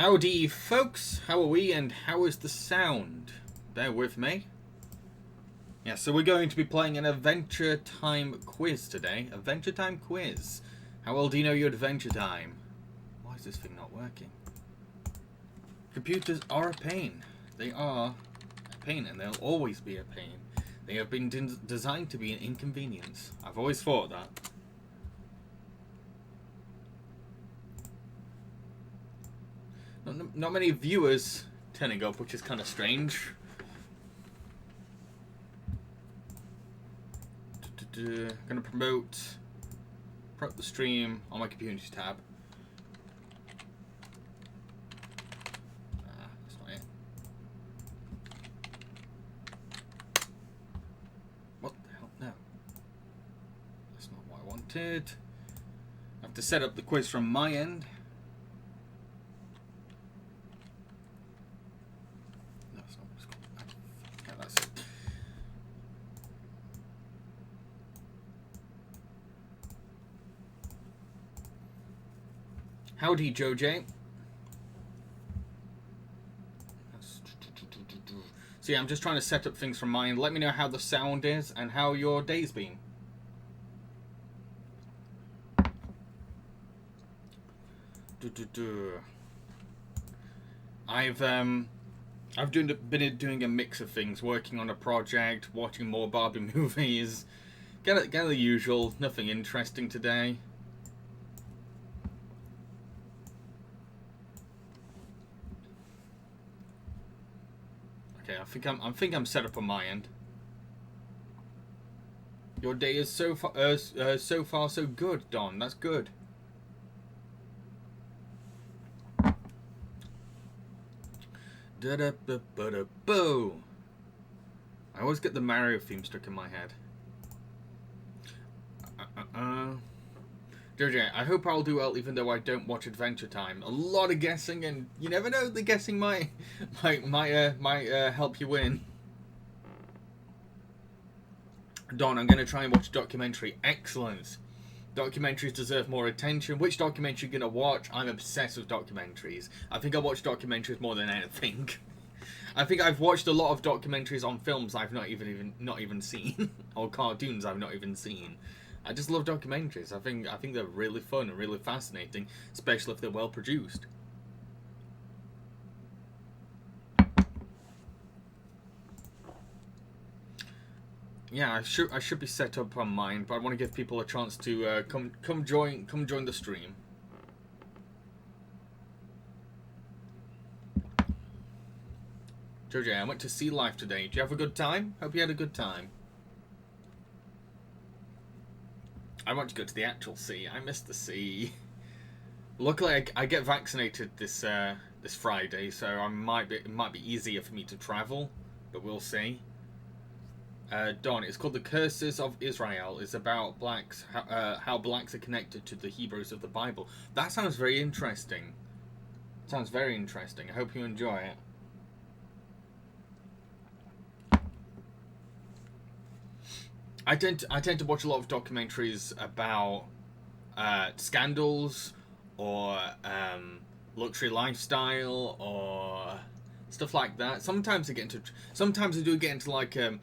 Howdy folks, how are we and how is the sound? Bear with me. Yeah, so we're going to be playing an Adventure Time quiz today. Adventure Time quiz. How well do you know your Adventure Time? Why is this thing not working? Computers are a pain. They are a pain and they'll always be a pain. They have been designed to be an inconvenience. I've always thought that. Not many viewers turning up, which is kind of strange. Gonna promote the stream on my community tab. That's not it. What the hell? No. That's not what I wanted. I have to set up the quiz from my end. Howdy, Joe J. So yeah, I'm just trying to set up things from mine. Let me know how the sound is and how your day's been. I've been doing a mix of things, working on a project, watching more Barbie movies. Get the usual, nothing interesting today. I think I'm set up on my end. Your day is so far so good, Don. That's good. Da da ba ba da boo. I always get the Mario theme stuck in my head. Jojo, I hope I'll do well even though I don't watch Adventure Time. A lot of guessing, and you never know, the guessing might help you win. Don, I'm going to try and watch a documentary. Excellent. Documentaries deserve more attention. Which documentary are you going to watch? I'm obsessed with documentaries. I think I watch documentaries more than anything. I think I've watched a lot of documentaries on films I've not even seen, or cartoons I've not even seen. I just love documentaries. I think they're really fun and really fascinating, especially if they're well produced. Yeah, I should be set up on mine, but I want to give people a chance to come join the stream. Jojo, I went to Sea Life today. Did you have a good time? Hope you had a good time. I want to go to the actual sea. I miss the sea. Luckily, I get vaccinated this Friday, so it might be easier for me to travel, but we'll see. Don, it's called The Curses of Israel. It's about blacks, how blacks are connected to the Hebrews of the Bible. That sounds very interesting. Sounds very interesting. I hope you enjoy it. I tend to watch a lot of documentaries about scandals or luxury lifestyle or stuff like that. Sometimes I do get into like a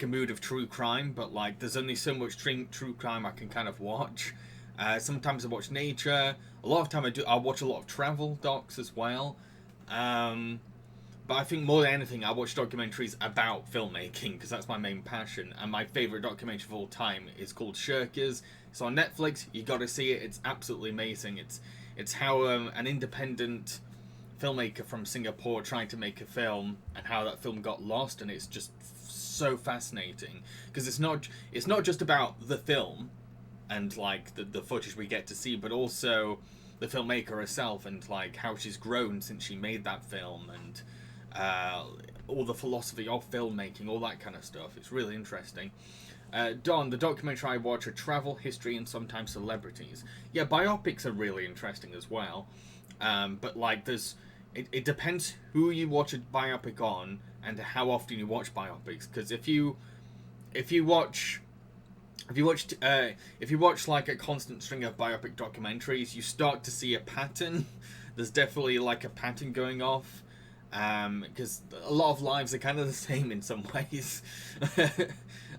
mood of true crime, but like there's only so much true crime I can kind of watch. Sometimes I watch nature. A lot of time I watch a lot of travel docs as well. But I think more than anything, I watch documentaries about filmmaking because that's my main passion. And my favourite documentary of all time is called Shirkers. It's on Netflix. You got to see it. It's absolutely amazing. It's how an independent filmmaker from Singapore trying to make a film and how that film got lost. And it's just so fascinating because it's not just about the film and like the footage we get to see, but also the filmmaker herself and like how she's grown since she made that film and all the philosophy of filmmaking, all that kind of stuff. It's really interesting. Don, the documentary I watch are travel, history, and sometimes celebrities. Yeah, biopics are really interesting as well. But like, it depends who you watch a biopic on and how often you watch biopics. Because if you watch like a constant string of biopic documentaries, you start to see a pattern there's definitely like a pattern going off, because a lot of lives are kind of the same in some ways.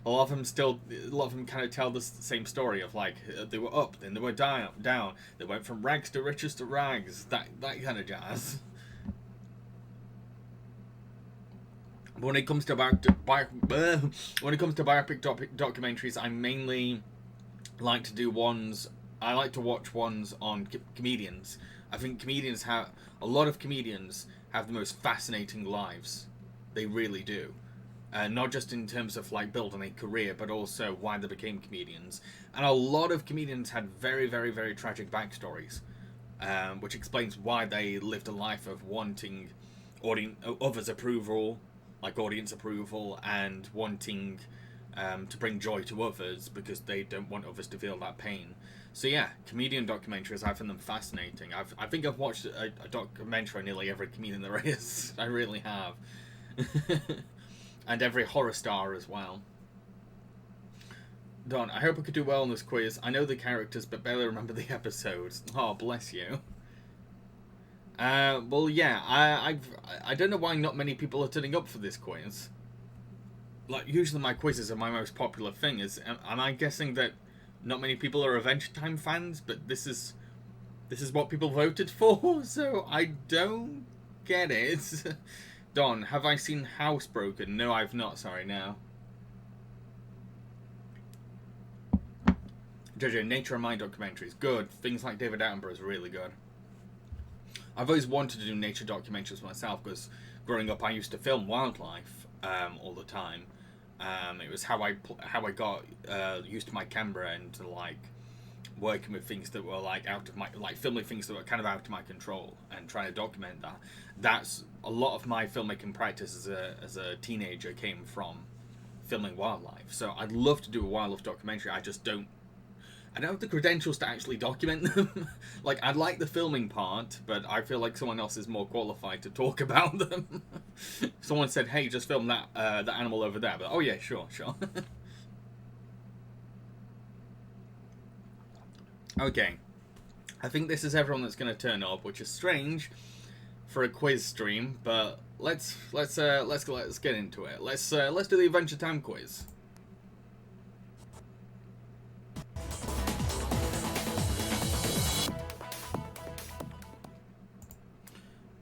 A lot of them kind of tell the same story of like they were up, then they were down. They went from rags to riches to rags. That kind of jazz. But when it comes to biopic documentaries, I mainly like to do ones. I like to watch ones on comedians. I think a lot of comedians have the most fascinating lives. They really do. Not just in terms of like building a career, but also why they became comedians. And a lot of comedians had very, very, very tragic backstories, which explains why they lived a life of wanting others' approval, like audience approval, and wanting to bring joy to others because they don't want others to feel that pain. So yeah, comedian documentaries, I find them fascinating. I think I've watched a documentary on nearly every comedian there is. I really have. And every horror star as well. Don, I hope I could do well on this quiz. I know the characters, but barely remember the episodes. Oh, bless you. Well, yeah, I don't know why not many people are turning up for this quiz. Like, usually my quizzes are my most popular thing. Am I guessing that not many people are Adventure Time fans, but this is what people voted for? So I don't get it. Don, have I seen Housebroken? No, I've not. Sorry, now. JJ, Nature and Mind documentaries. Good. Things like David Attenborough is really good. I've always wanted to do nature documentaries myself because growing up I used to film wildlife all the time. It was how I got used to my camera and to like working with things that were like filming things that were kind of out of my control and trying to document that. That's a lot of my filmmaking practice as a teenager came from filming wildlife. So I'd love to do a wildlife documentary. I don't have the credentials to actually document them. Like, I'd like the filming part, but I feel like someone else is more qualified to talk about them. Someone said, hey, just film that animal over there. But, oh yeah, sure. Okay. I think this is everyone that's going to turn up, which is strange for a quiz stream, but let's get into it. Let's do the Adventure Time quiz.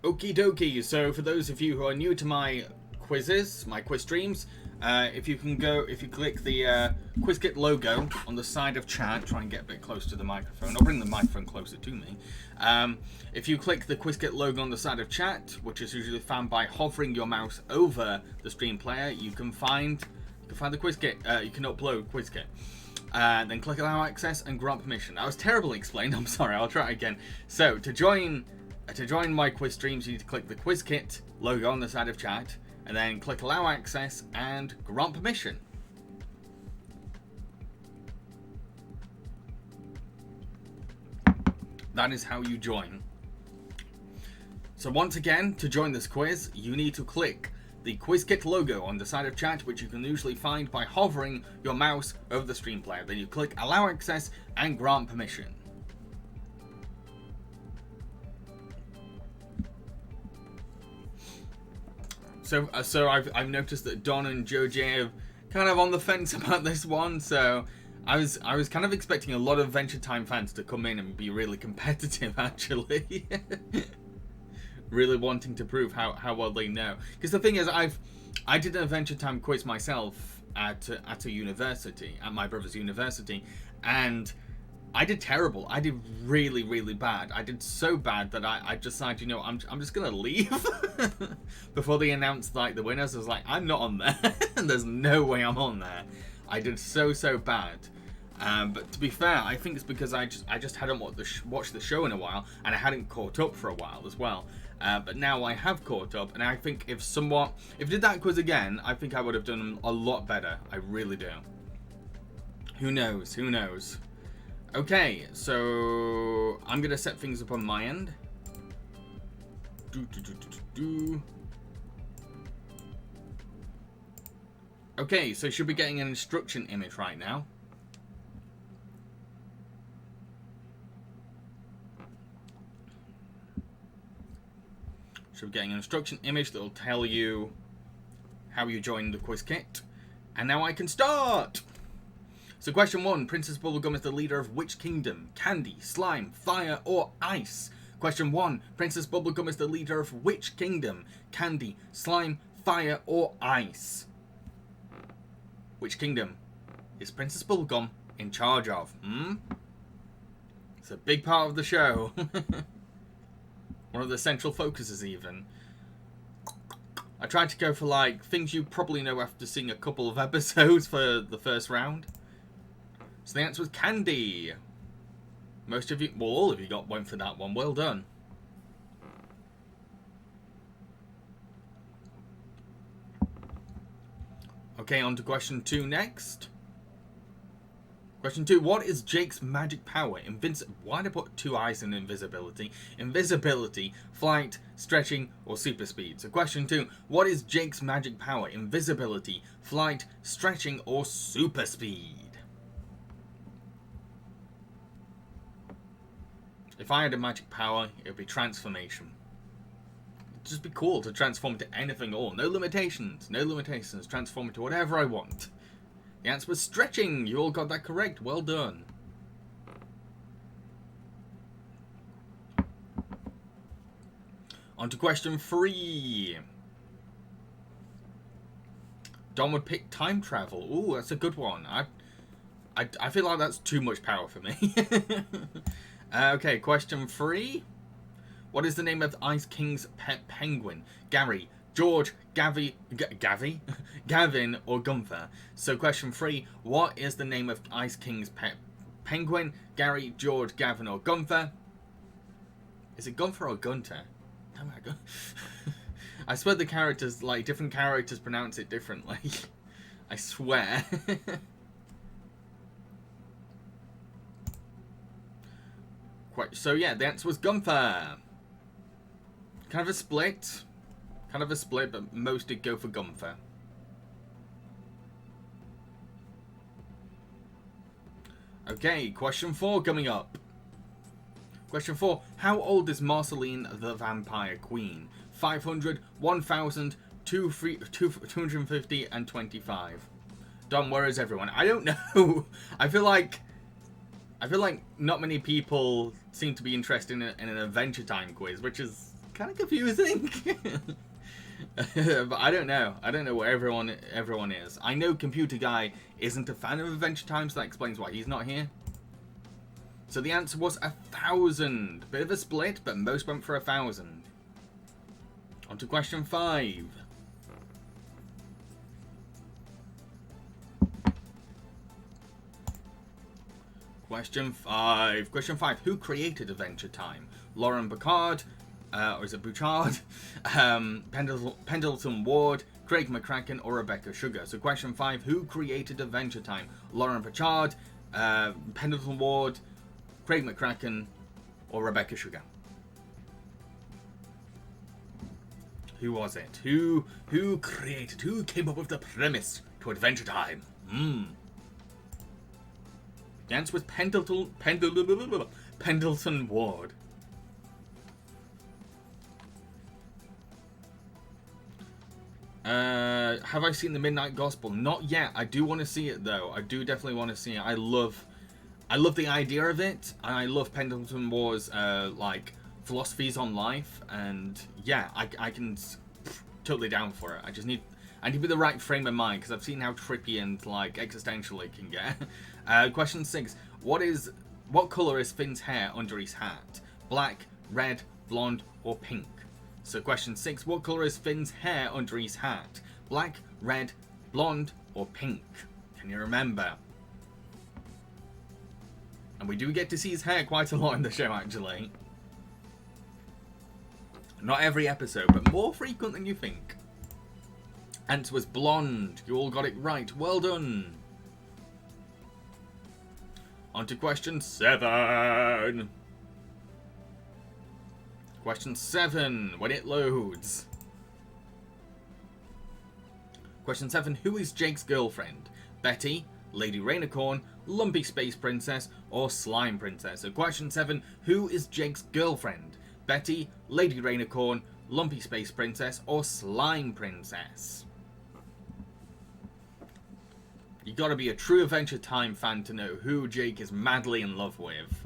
Okie dokie. So for those of you who are new to my quizzes, my quiz streams, if you click the QuizKit logo on the side of chat, try and get a bit close to the microphone. I'll bring the microphone closer to me. If you click the QuizKit logo on the side of chat, which is usually found by hovering your mouse over the stream player, you can find the QuizKit. You can upload QuizKit. Then click Allow Access and grant permission. That was terribly explained. I'm sorry. I'll try it again. So to join my quiz streams, you need to click the QuizKit logo on the side of chat, and then click Allow Access and grant permission. That is how you join. So once again, to join this quiz, you need to click the QuizKit logo on the side of chat, which you can usually find by hovering your mouse over the stream player. Then you click Allow Access and grant permission. So I've noticed that Don and JoJ are kind of on the fence about this one. So I was kind of expecting a lot of Adventure Time fans to come in and be really competitive, actually. Really wanting to prove how well they know. Because the thing is, I did an Adventure Time quiz myself at a university, at my brother's university, and I did terrible. I did really, really bad. I did so bad that I decided, you know, I'm just gonna leave. Before they announced like the winners, I was like, I'm not on there. There's no way I'm on there. I did so bad. But to be fair, I think it's because I just hadn't watched the show in a while, and I hadn't caught up for a while as well. But now I have caught up, and I think if I did that quiz again, I think I would have done a lot better. I really do. Who knows? Who knows? Okay, so I'm gonna set things up on my end. Okay, so you should be getting an instruction image right now. Should be getting an instruction image that will tell you how you join the quiz kit. And now I can start! So question 1, Princess Bubblegum is the leader of which kingdom? Candy, slime, fire, or ice? Question 1, Princess Bubblegum is the leader of which kingdom? Candy, slime, fire, or ice? Which kingdom is Princess Bubblegum in charge of? It's a big part of the show. One of the central focuses even. I tried to go for like things you probably know after seeing a couple of episodes for the first round. So the answer was candy. Most of you, well, all of you went for that one. Well done. Okay, on to question 2 next. Question 2, what is Jake's magic power? Why did I put 2 eyes in invisibility? Invisibility, flight, stretching, or super speed? So question 2, what is Jake's magic power? Invisibility, flight, stretching, or super speed? If I had a magic power, it would be transformation. It'd just be cool to transform into anything at all. No limitations. No limitations. Transform into whatever I want. The answer was stretching. You all got that correct. Well done. On to question 3. Don would pick time travel. Ooh, that's a good one. I feel like that's too much power for me. Okay, question 3. What is the name of Ice King's pet penguin? Gary, George, Gavin, or Gunther? So question 3, what is the name of Ice King's pet penguin? Gary, George, Gavin, or Gunther? Is it Gunther or Gunter? Oh my god. I swear the characters, like, different characters pronounce it differently. I swear. So yeah, the answer was Gunther. Kind of a split. But most did go for Gunther. Okay, question 4 coming up. Question 4. How old is Marceline the Vampire Queen? 500, 1000, 250, and 25. Don, where is everyone? I don't know. I feel like not many people seem to be interested in an Adventure Time quiz, which is kind of confusing. But I don't know. I don't know where everyone is. I know Computer Guy isn't a fan of Adventure Time, so that explains why he's not here. So the answer was 1,000. Bit of a split, but most went for 1,000. On to question 5. Question 5. Question 5. Who created Adventure Time? Lauren Bacard, or is it Bouchard? Pendleton Ward, Craig McCracken, or Rebecca Sugar? So question 5. Who created Adventure Time? Lauren Bacard, Pendleton Ward, Craig McCracken, or Rebecca Sugar? Who was it? Who created? Who came up with the premise to Adventure Time? The answer was Pendleton Ward. Have I seen The Midnight Gospel? Not yet. I do want to see it though. I do definitely want to see it. I love the idea of it, and I love Pendleton Ward's like philosophies on life, and yeah, I can totally down for it. I need to be the right frame of mind, because I've seen how trippy and like existential it can get. Question 6. What colour is Finn's hair under his hat? Black, red, blonde, or pink? So question 6. What colour is Finn's hair under his hat? Black, red, blonde, or pink? Can you remember? And we do get to see his hair quite a lot in the show, actually. Not every episode, but more frequent than you think. Answer was blonde. You all got it right. Well done. On to question 7. Question 7, when it loads. Question 7, who is Jake's girlfriend? Betty, Lady Rainicorn, Lumpy Space Princess, or Slime Princess? So question 7, who is Jake's girlfriend? Betty, Lady Rainicorn, Lumpy Space Princess, or Slime Princess? You gotta be a true Adventure Time fan to know who Jake is madly in love with.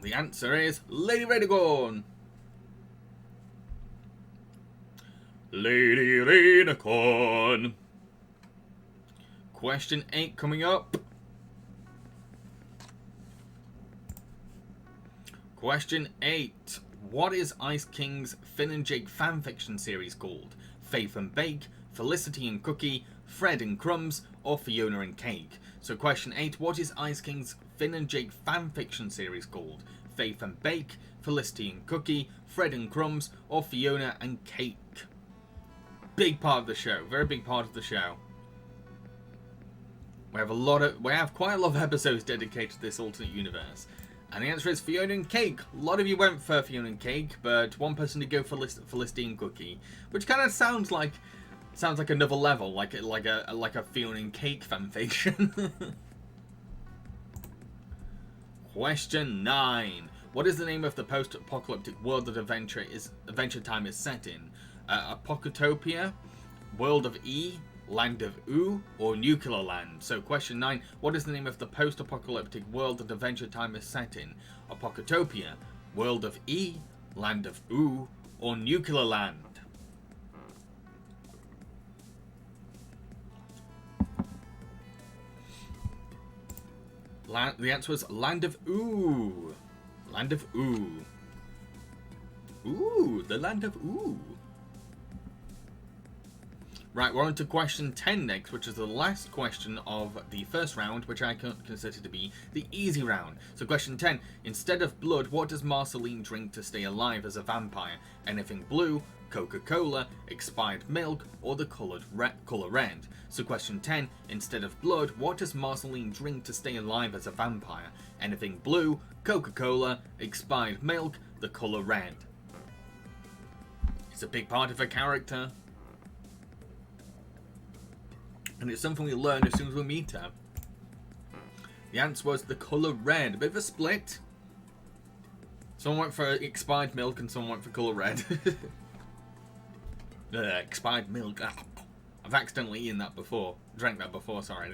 The answer is Lady Radagon. Lady Radagon. Question 8 coming up. Question 8. What is Ice King's Finn and Jake fanfiction series called? Faith and Bake, Felicity and Cookie, Fred and Crumbs, or Fiona and Cake? So question 8. What is Ice King's Finn and Jake fanfiction series called? Faith and Bake, Felicity and Cookie, Fred and Crumbs, or Fiona and Cake? Big part of the show. Very big part of the show. We have quite a lot of episodes dedicated to this alternate universe. And the answer is Fiona and Cake. A lot of you went for Fiona and Cake, but one person did go for Felicity and Cookie, which kind of sounds like another level, like a Fiona and Cake fanfiction. Question 9. What is the name of the post-apocalyptic world that Adventure Time is set in? Apocotopia, World of E, Land of Oo, or Nuclear Land? So question 9. What is the name of the post-apocalyptic world that Adventure Time is set in? Apocotopia, World of E, Land of Oo, or Nuclear Land? The answer was Land of Oo. Land of Oo. Ooh, the Land of Oo. Right, we're on to question 10 next, which is the last question of the first round, which I consider to be the easy round. So question 10, instead of blood, what does Marceline drink to stay alive as a vampire? Anything blue, Coca-Cola, expired milk, or the colour red? So question 10, instead of blood, what does Marceline drink to stay alive as a vampire? Anything blue, Coca-Cola, expired milk, the colour red. It's a big part of her character. And it's something we learn as soon as we meet her. The answer was the colour red. A bit of a split. Someone went for expired milk and someone went for colour red. Expired milk. I've accidentally eaten that before. Drank that before, sorry.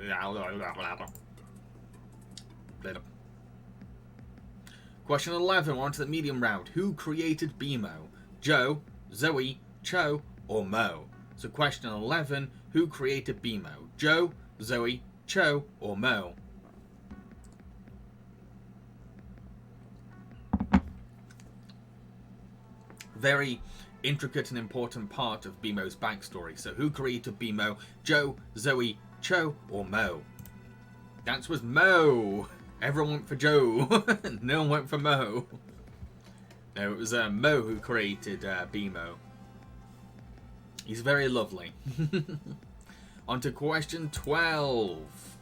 Question 11. We're on to the medium round. Who created BMO? Joe, Zoe, Cho, or Mo? So question 11. Who created BMO? Joe, Zoe, Cho, or Mo? Very intricate and important part of BMO's backstory. So who created BMO? Joe, Zoe, Cho, or Mo? The answer was Mo. Everyone went for Joe. No one went for Mo. No, it was Mo who created BMO. He's very lovely. On to question 12.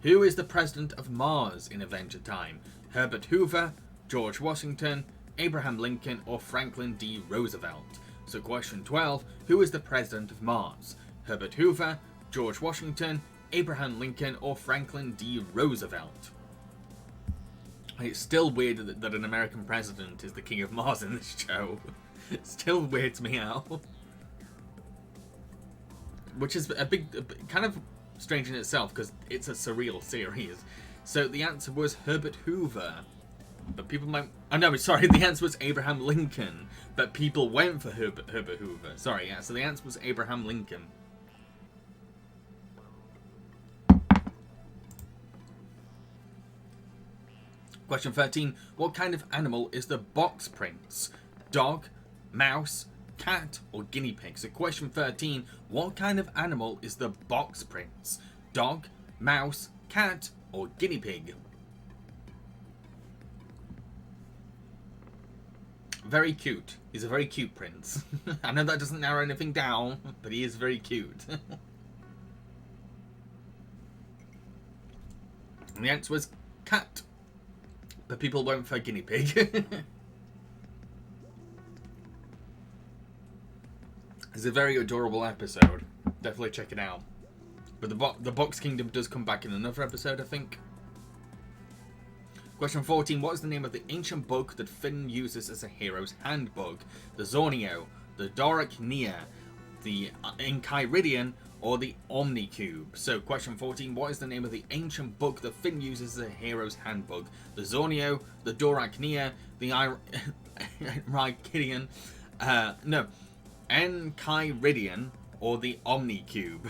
Who is the president of Mars in Adventure Time? Herbert Hoover, George Washington, Abraham Lincoln, or Franklin D. Roosevelt? So question 12. Who is the president of Mars? Herbert Hoover, George Washington, Abraham Lincoln, or Franklin D. Roosevelt? It's still weird that an American president is the king of Mars in this show. It still weirds me out. Which is a kind of strange in itself, because it's a surreal series. So the answer was Herbert Hoover. But people might... Oh no, sorry, the answer was Abraham Lincoln. But people went for Herbert Hoover. Sorry, yeah, so the answer was Abraham Lincoln. Question 13. What kind of animal is the box prince? Dog, mouse, cat, or guinea pig? So question 13. What kind of animal is the box prince? Dog, mouse, cat, or guinea pig? Very cute. He's a very cute prince. I know that doesn't narrow anything down, but he is very cute. And the answer was cat. But people went for guinea pig. It's a very adorable episode. Definitely check it out. But the Box Kingdom does come back in another episode, I think. Question 14. What is the name of the ancient book that Finn uses as a hero's handbook? The Zornio, the Doric Nia, the Enchiridion, or the Omnicube? So, question 14. What is the name of the ancient book that Finn uses as a hero's handbook? The Zornio, the Doric Nia, the Enchiridion, Enchiridion, or the Omnicube?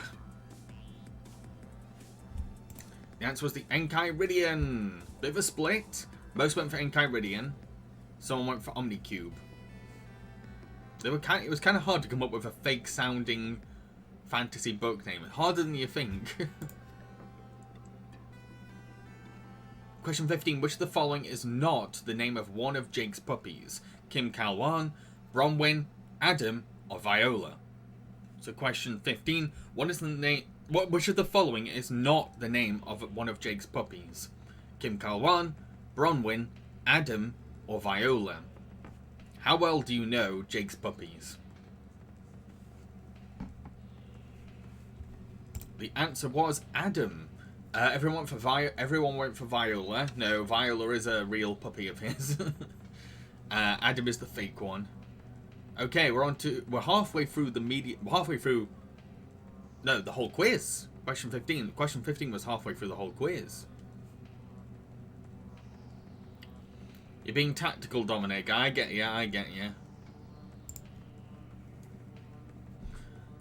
The answer was the Enchiridion. Bit of a split. Most went for Enchiridion. Someone went for Omnicube. It was kind of hard to come up with a fake-sounding fantasy book name. Harder than you think. Question 15. Which of the following is not the name of one of Jake's puppies? Kim Kalwan, Bronwyn, Adam, or Viola? So question 15. What is the name? Which of the following is not the name of one of Jake's puppies? Kim Kalwan, Bronwyn, Adam, or Viola? How well do you know Jake's puppies? The answer was Adam. Everyone went for Viola. No, Viola is a real puppy of his. Adam is the fake one. Okay, we're halfway through the whole quiz. Question 15. Question 15 was halfway through the whole quiz. You're being tactical, Dominic. I get you.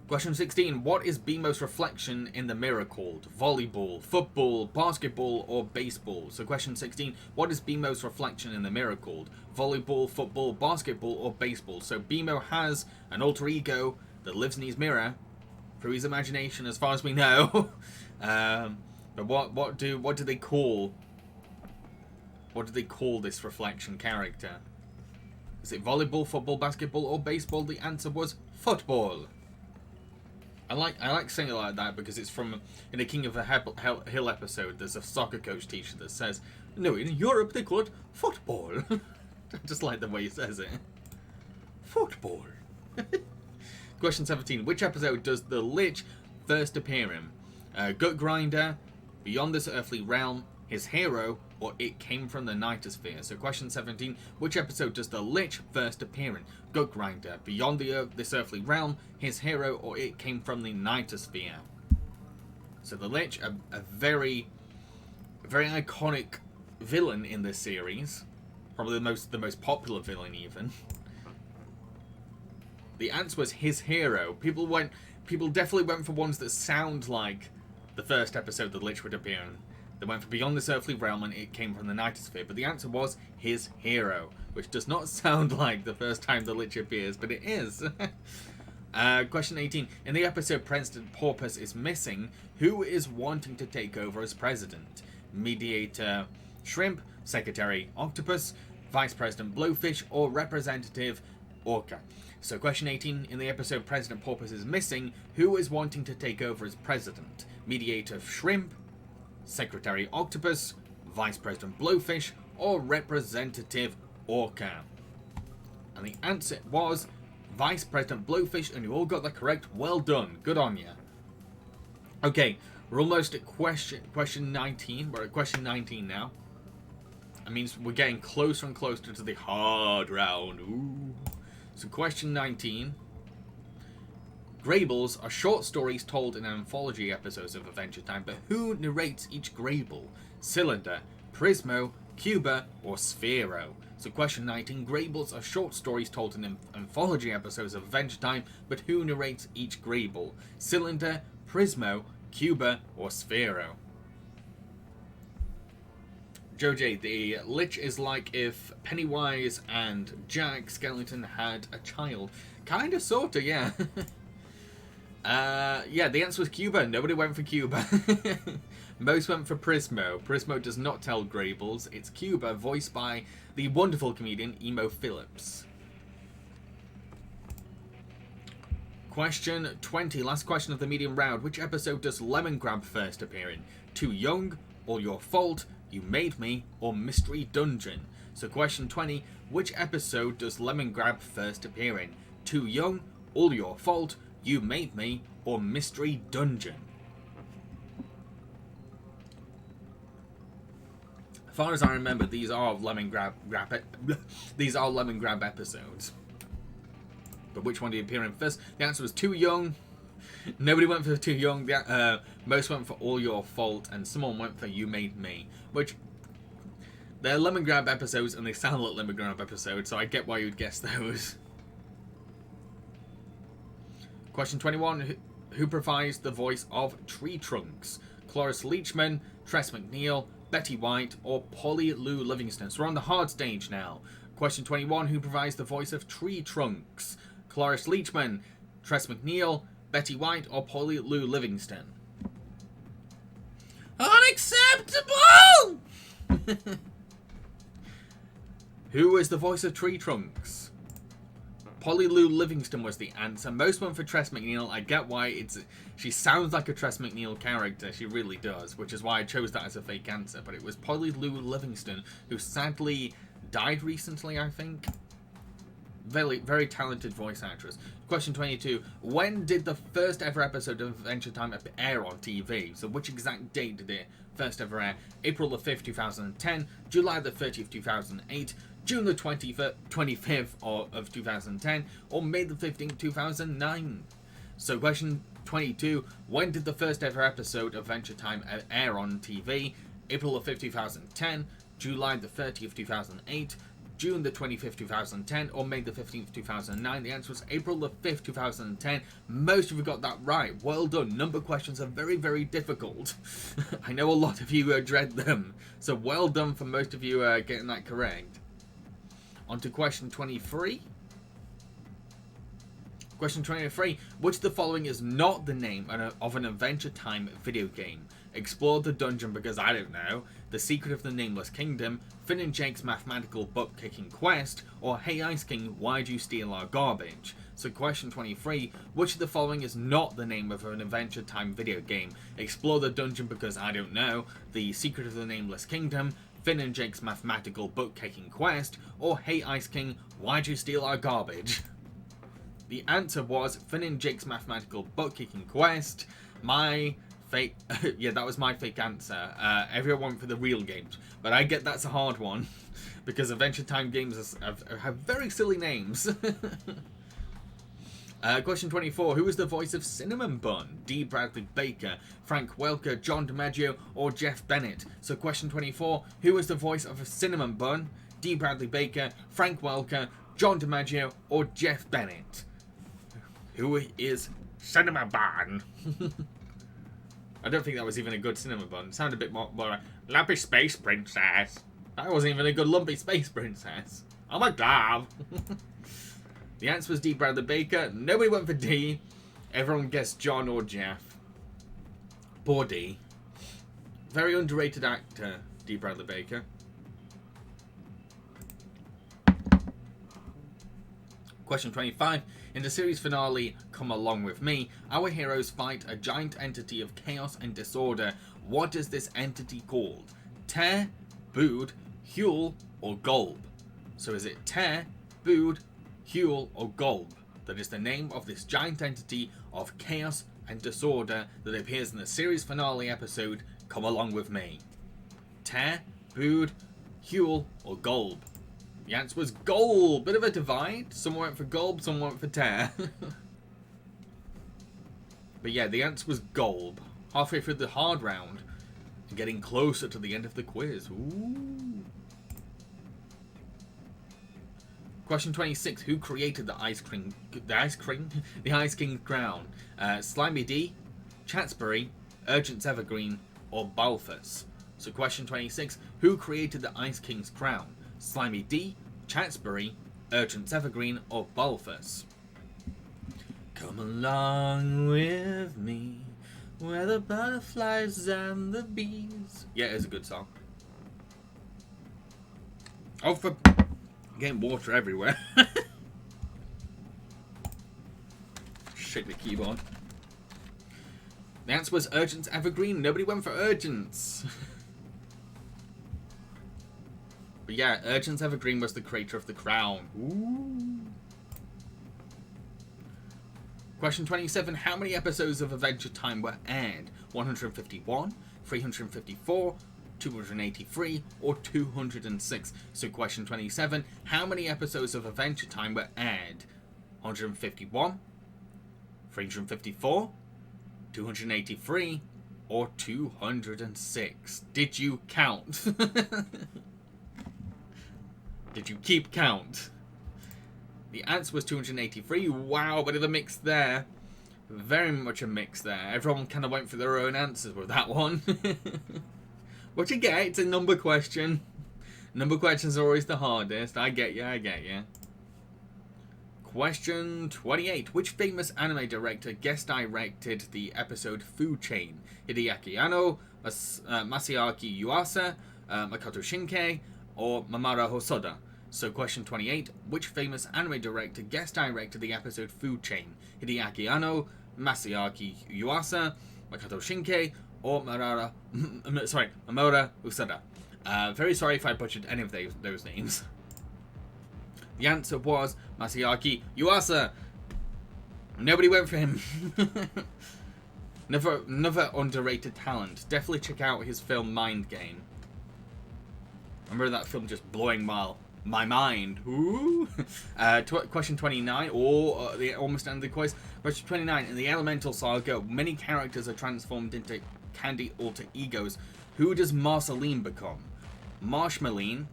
Question 16. What is BMO's reflection in the mirror called? Volleyball, football, basketball, or baseball? So question 16. What is BMO's reflection in the mirror called? Volleyball, football, basketball, or baseball? So BMO has an alter ego that lives in his mirror through his imagination, as far as we know. But what do they call? What do they call this reflection character? Is it volleyball, football, basketball, or baseball? The answer was football. I like saying it like that because it's from in a King of the Hill episode. There's a soccer coach teacher that says, "No, in Europe they call it football." I just like the way he says it. Football. Question 17. Which episode does the Lich first appear in? Gut Grinder, Beyond This Earthly Realm, His Hero, or It Came from the Nightosphere? So question 17. Which episode does the Lich first appear in? Gut Grinder, Beyond This Earthly Realm, His Hero, or It Came from the Nightosphere? So the Lich, a very, very iconic villain in this series. Probably the most popular villain even. The answer was His Hero. People definitely went for ones that sound like the first episode the Lich would appear in. They went for Beyond This Earthly Realm and It Came from the Nightosphere, but the answer was His Hero, which does not sound like the first time the Lich appears, but it is. Question 18. In the episode President Porpoise is missing, who is wanting to take over as president? Mediator Shrimp, Secretary Octopus, Vice President Blowfish, or Representative Orca? So question 18. In the episode President Porpoise is missing, who is wanting to take over as president? Mediator Shrimp, Secretary Octopus, Vice President Blowfish, or Representative Orca? And the answer was Vice President Blowfish, and you all got that correct. Well done. Good on you. Okay, we're almost at question 19. We're at question 19 now. That means we're getting closer and closer to the hard round. Ooh. So question 19. Graybles are short stories told in anthology episodes of Adventure Time, but who narrates each Grayble? Cylinder, Prismo, Cuba, or Sphero? So question 19. Graybles are short stories told in anthology episodes of Adventure Time, but who narrates each Grayble? Cylinder, Prismo, Cuba, or Sphero? Joe, the Lich is like if Pennywise and Jack Skellington had a child. Kinda, sorta, yeah. Yeah, the answer was Cuba. Nobody went for Cuba. Most went for Prismo. Prismo does not tell Graybles. It's Cuba, voiced by the wonderful comedian Emo Phillips. Question 20, last question of the medium round. Which episode does Lemongrab first appear in? Too Young, All Your Fault, You Made Me, or Mystery Dungeon? So question 20, which episode does Lemongrab first appear in? Too Young, All Your Fault, You Made Me, or Mystery Dungeon? As far as I remember, these are lemon grab these are lemon grab episodes. But which one did he appear in first? The answer was Too Young. Nobody went for Too Young. Most went for All Your Fault, and someone went for You Made Me. Which, they're lemon grab episodes, and they sound like lemon grab episodes, so I get why you'd guess those. Question 21. Who provides the voice of Tree Trunks? Cloris Leachman, Tress MacNeille, Betty White, or Polly Lou Livingston? So we're on the hard stage now. Question 21. Who provides the voice of Tree Trunks? Cloris Leachman, Tress MacNeille, Betty White, or Polly Lou Livingston? Unacceptable! Who is the voice of Tree Trunks? Polly Lou Livingston was the answer. Most went for Tress MacNeille. I get why she sounds like a Tress MacNeille character. She really does, which is why I chose that as a fake answer. But it was Polly Lou Livingston, who sadly died recently, I think. Very, very talented voice actress. Question 22. When did the first ever episode of Adventure Time air on TV? So which exact date did it first ever air? April the 5th, 2010, July the 30th, 2008, June the 25th of 2010, or May the 15th, 2009. So question 22. When did the first ever episode of Adventure Time air on TV? April the 5th, 2010, July the 30th, 2008, June the 25th, 2010, or May the 15th, 2009. The answer was April the 5th, 2010. Most of you got that right. Well done. Number questions are very, very difficult. I know a lot of you dread them. So well done for most of you getting that correct. On to question 23. Question 23. Which of the following is not the name of an Adventure Time video game? Explore the Dungeon Because I Don't Know, The Secret of the Nameless Kingdom, Finn and Jake's Mathematical Butt-Kicking Quest, or Hey Ice King, Why'd You Steal Our Garbage? So question 23. Which of the following is not the name of an Adventure Time video game? Explore the Dungeon Because I Don't Know, The Secret of the Nameless Kingdom, Finn and Jake's Mathematical Butt-Kicking Quest, or Hey Ice King, Why'd You Steal Our Garbage? The answer was Finn and Jake's Mathematical Butt-Kicking Quest. My fake... yeah, that was my fake answer. Everyone went for the real games. But I get that's a hard one. Because Adventure Time games have very silly names. Question 24. Who is the voice of Cinnamon Bun? D. Bradley Baker, Frank Welker, John DiMaggio, or Jeff Bennett? So question 24. Who is the voice of Cinnamon Bun? D. Bradley Baker, Frank Welker, John DiMaggio, or Jeff Bennett? Who is Cinnamon Bun? I don't think that was even a good Cinnamon Bun. It sounded a bit more like Lumpy Space Princess. That wasn't even a good Lumpy Space Princess. Oh my god. The answer was D. Bradley Baker. Nobody went for D. Everyone guessed John or Jeff. Poor D. Very underrated actor, D. Bradley Baker. Question 25. In the series finale, Come Along With Me, our heroes fight a giant entity of chaos and disorder. What is this entity called? Tear, Bood, Huel, or Gulb? So is it Tear, Bood, Huel, or Gulb? That is the name of this giant entity of chaos and disorder that appears in the series finale episode, Come Along With Me. Tear, Bood, Huel, or Gulb? The answer was Gulb. Bit of a divide. Someone went for Gulb, someone went for Tear. But yeah, the answer was Gulb. Halfway through the hard round, and getting closer to the end of the quiz. Ooh. Question 26. Who created the Ice King's crown? Slimy D, Chatsbury, Urgent's Evergreen, or Balthus? So question 26. Who created the Ice King's crown? Slimy D, Chatsbury, Urgent's Evergreen, or Balthus? Come along with me, where the butterflies and the bees. Yeah, it is a good song. Oh, for getting water everywhere. Shake the keyboard. The answer was Urgent's Evergreen. Nobody went for Urgent's. But yeah, Urgent's Evergreen was the creator of the crown. Ooh. Question 27. How many episodes of Adventure Time were aired? 151, 354, 283, or 206? So question 27, how many episodes of Adventure Time were aired? 151, 354, 283, or 206? Did you count? Did you keep count? The answer was 283. Wow, bit of a mix there. Very much a mix there. Everyone kind of went for their own answers with that one. What you get? It's a number question. Number questions are always the hardest. I get you, I get you. Question 28. Which famous anime director guest directed the episode Food Chain? Hideaki Anno, Masaaki Yuasa, Makoto Shinkai, or Mamoru Hosoda? So question 28. Which famous anime director guest directed the episode Food Chain? Hideaki Anno, Masaaki Yuasa, Makoto Shinkai, or Mamoru Hosoda? Very sorry if I butchered any of those names. The answer was Masaaki Yuasa. Nobody went for him. Another underrated talent. Definitely check out his film Mind Game. I remember that film just blowing my mind. Ooh. Question 29. The almost end of the quiz. Question 29. In the Elemental Saga, many characters are transformed into candy alter egos. Who does Marceline become? Marshmalline,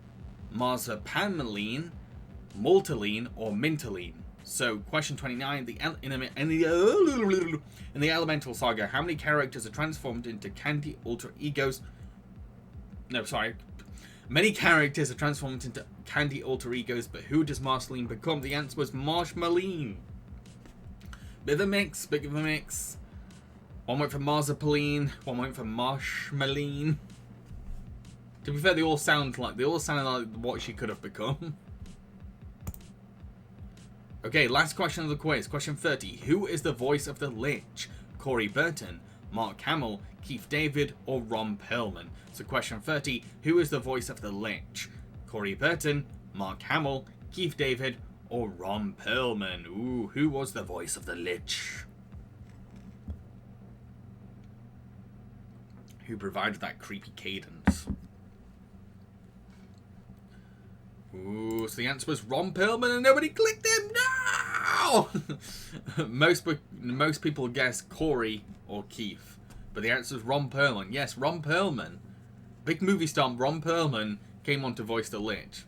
Marzipanmaline, Maltaline, or Mintaline? So, question 29. In the Elemental Saga, how many characters are transformed into candy alter egos? No, sorry. Many characters are transformed into candy alter egos, but who does Marceline become? The answer was Marshmalline. Bit of a mix, bit of a mix. One went for Marzipaline, one went for Marshmalline. To be fair, they all sounded like what she could have become. Okay, last question of the quiz. Question 30. Who is the voice of the Lich? Corey Burton, Mark Hamill, Keith David, or Ron Perlman? So question 30. Who is the voice of the Lich? Corey Burton, Mark Hamill, Keith David, or Ron Perlman? Ooh, who was the voice of the Lich? Who provided that creepy cadence? Ooh, so the answer was Ron Perlman and nobody clicked him. No! most people guess Corey or Keith, but the answer is Ron Perlman. Yes, Ron Perlman. Big movie star Ron Perlman came on to voice the Lich.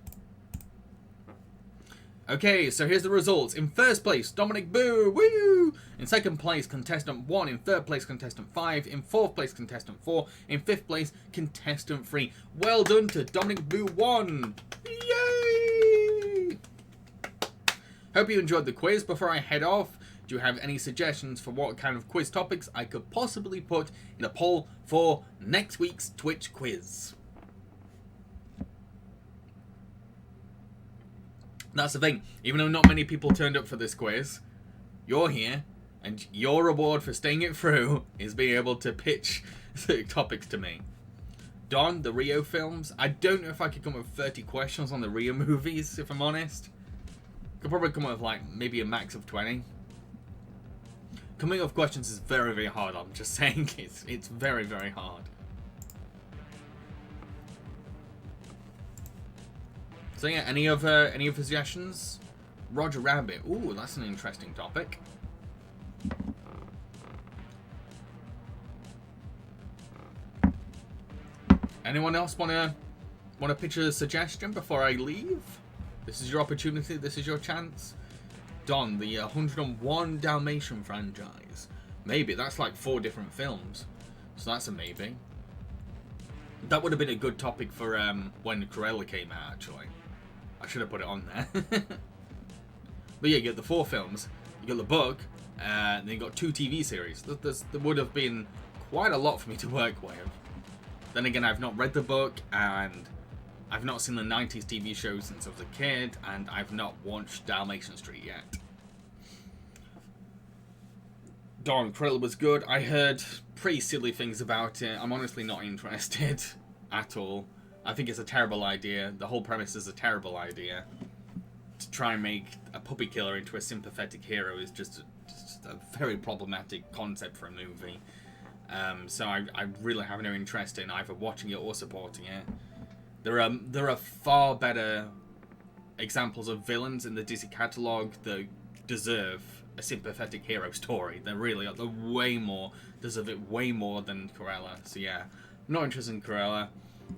Okay, so here's the results. In first place, Dominic Boo, woo! In second place, contestant 1. In third place, contestant 5. In fourth place, contestant 4. In fifth place, contestant 3. Well done to Dominic Boo 1. Yay! Hope you enjoyed the quiz. Before I head off, do you have any suggestions for what kind of quiz topics I could possibly put in a poll for next week's Twitch quiz? That's the thing. Even though not many people turned up for this quiz, you're here, and your reward for staying it through is being able to pitch the topics to me. Don, the Rio films. I don't know if I could come up with 30 questions on the Rio movies, if I'm honest. Could probably come up with, like, maybe a max of 20. Coming up with questions is very, very hard. I'm just saying it's very, very hard. So yeah, any other suggestions? Roger Rabbit. Ooh, that's an interesting topic. Anyone else wanna pitch a suggestion before I leave? This is your opportunity. This is your chance. Don, the 101 Dalmatian franchise. Maybe that's like 4 different films, so that's a maybe. That would have been a good topic for when Cruella came out. Actually, I should have put it on there. But yeah, you get the 4 films, you got the book, and then you got 2 TV series. There would have been quite a lot for me to work with. Then again, I've not read the book, and I've not seen the 90s TV show since I was a kid, and I've not watched Dalmatian Street yet. Don, Cruella was good. I heard pretty silly things about it. I'm honestly not interested at all. I think it's a terrible idea. The whole premise is a terrible idea. To try and make a puppy killer into a sympathetic hero is just a very problematic concept for a movie. So I really have no interest in either watching it or supporting it. There are far better examples of villains in the DC catalog that deserve a sympathetic hero story. They're way more deserve it way more than Cruella. So yeah, I'm not interested in Cruella,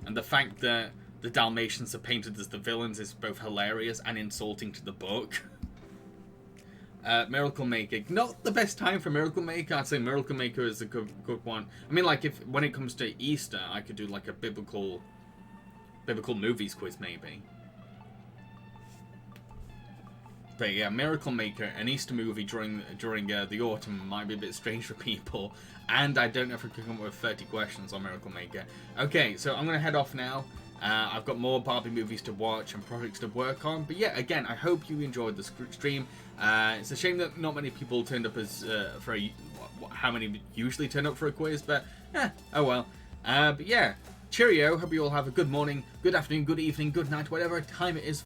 and the fact that the Dalmatians are painted as the villains is both hilarious and insulting to the book. Miracle Maker, not the best time for Miracle Maker. I'd say Miracle Maker is a good one. I mean, like, if when it comes to Easter, I could do like a biblical movies quiz maybe. But yeah, Miracle Maker, an Easter movie during the autumn might be a bit strange for people, and I don't know if I can come up with 30 questions on Miracle Maker. Okay, so I'm gonna head off now. I've got more Barbie movies to watch and projects to work on. But yeah, again, I hope you enjoyed the stream. It's a shame that not many people turned up as how many usually turn up for a quiz, but oh well. But yeah, cheerio. Hope you all have a good morning, good afternoon, good evening, good night, whatever time it is